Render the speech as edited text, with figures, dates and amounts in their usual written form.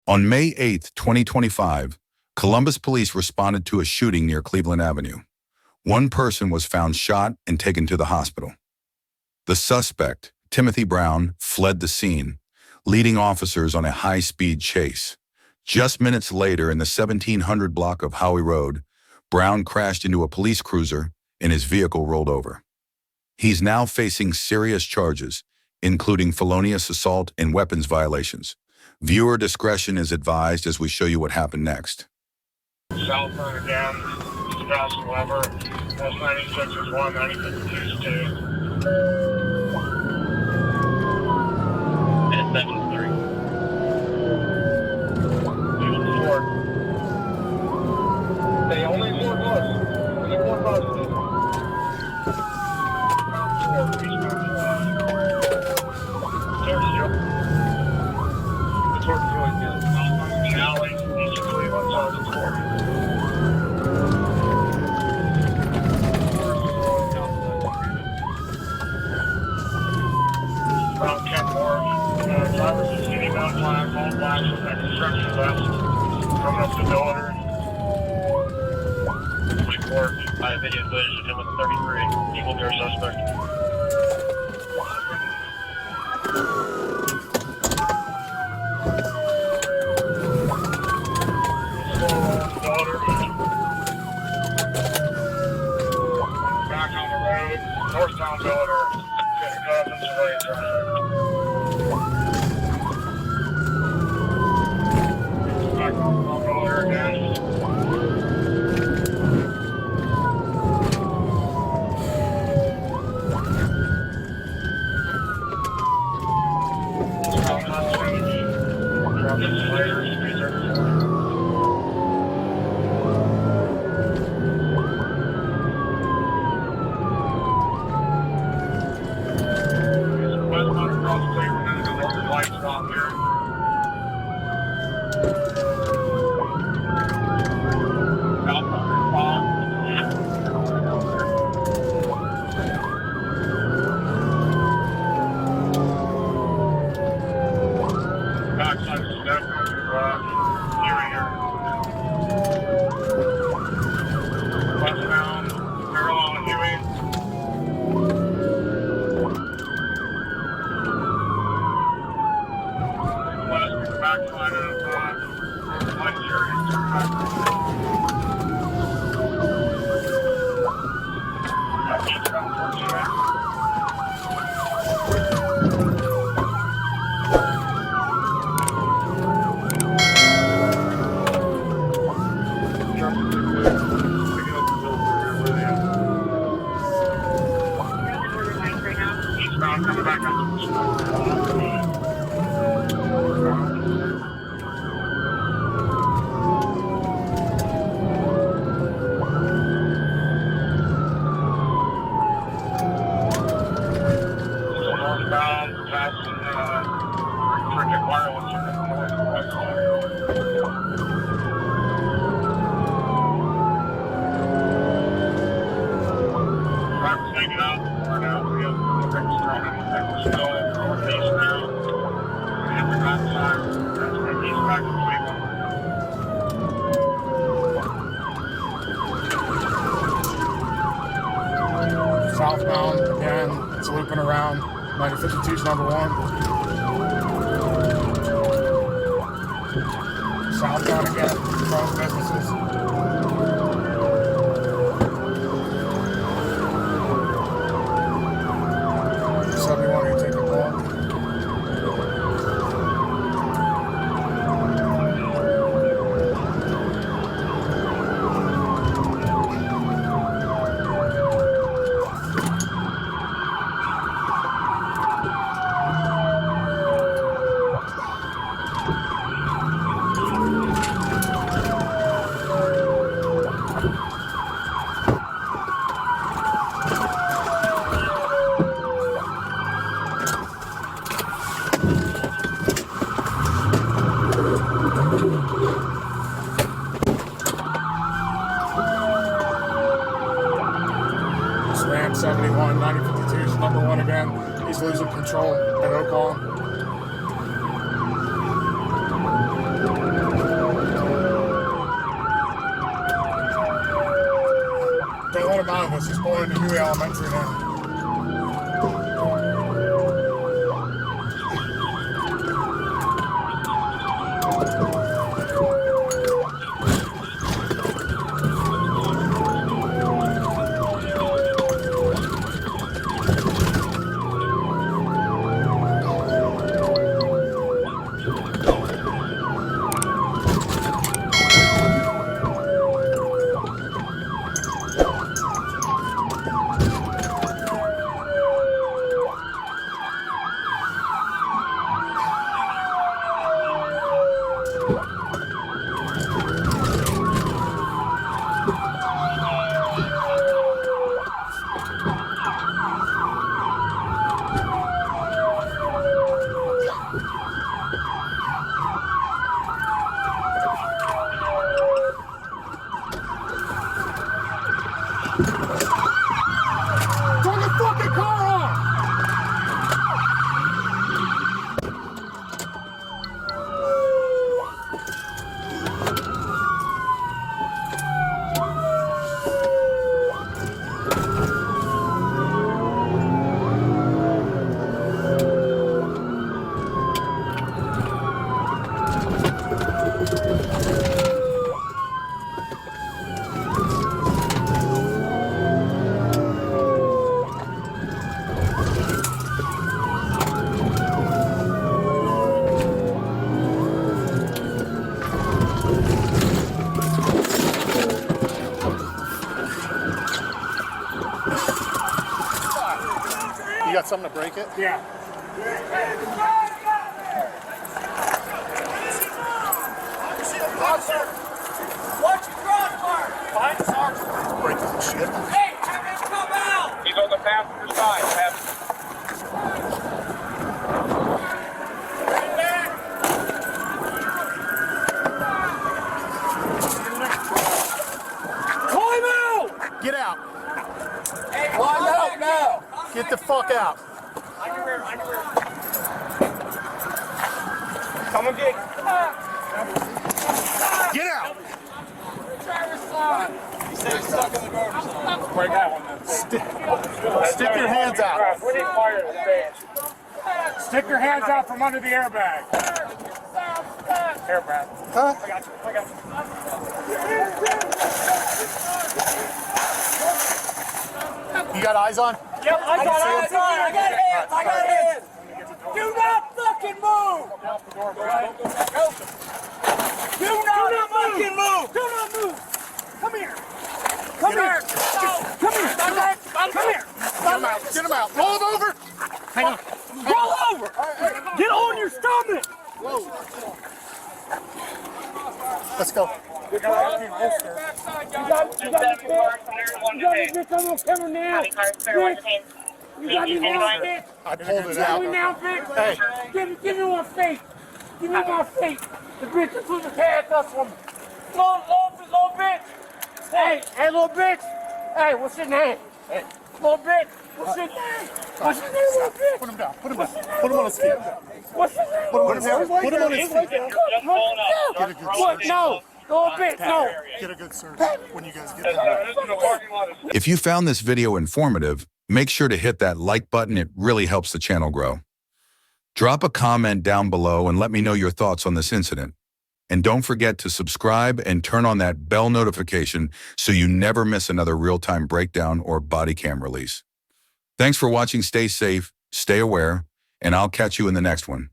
On May 8, 2025, Columbus police responded to a shooting near Cleveland Avenue. One person was found shot and taken to the hospital. The suspect, Timothy Brown, fled the scene, leading officers on a high-speed chase. Just minutes later, in the 1700 block of Howie Road, Brown crashed into a police cruiser and his vehicle rolled over. He's now facing serious charges, including felonious assault and weapons violations. Viewer discretion is advised as we show you what happened next. Southbound again, eastbound Rollover, S96 is 1, 95 is 2. And 73. 4. They only 4 cars. Only 4 cars. 4, eastbound 4. It's working really good. Southbound alley, east of Cleveland, south of 4. Drivers are sitting down flag, all flags with that construction vest, coming up the door. 24, I have video footage of him with 33, equal bear suspect. Back on the road, northbound daughter, getting caught in civilian traffic. Southbound again, it's looping around. 9052's number 1. Southbound again, from businesses. Somebody to take a call. Ram 71, 9052 is number 1 again. He's losing control at Oakland. this. He's pulling into Huey Elementary now. Turn the fucking car on! You got something to break it? Yeah. Officer, watch your crossbar. Behind the sergeant. Break this shit. Hey, have him come out. He's on the passenger side. Climb out. Get out. Hey, climb out now. Get the fuck out. I can rear. Someone get. Get out. Driver's side. He said he's stuck in the garbage side. Break that one then. Stick your hands out. We need fire to stay. Stick your hands out from under the airbag. Airbag. Huh? I got you. You got eyes on? Yep, I got see it. him. I got hands. Do not fucking move. Do not fucking move. Do not move. Come here. Come here. Come here. Come here. Get him out. Get him out. Roll him over. Hang on. Roll over. Get on your stomach. Let's go. You got to get on the camera now. You got me now, bitch. I pulled it Tell me out. now, bitch. Hey. Give me my face. Give me my face. The bitch is putting his hands up for me. Little bitch. Hey, little bitch. Hey, what's your name? Hey, little bitch. What's your name? What's your name, little bitch? Put him down. Put him down. Put him on his feet. What's your name? Put him on his feet. Put him on his feet. Get a good What? search. No. Little bitch, no. Get a good search when you guys get down. If you found this video informative, make sure to hit that like button. It really helps the channel grow. Drop a comment down below and let me know your thoughts on this incident. And don't forget to subscribe and turn on that bell notification so you never miss another real-time breakdown or body cam release. Thanks for watching. Stay safe, stay aware, and I'll catch you in the next one.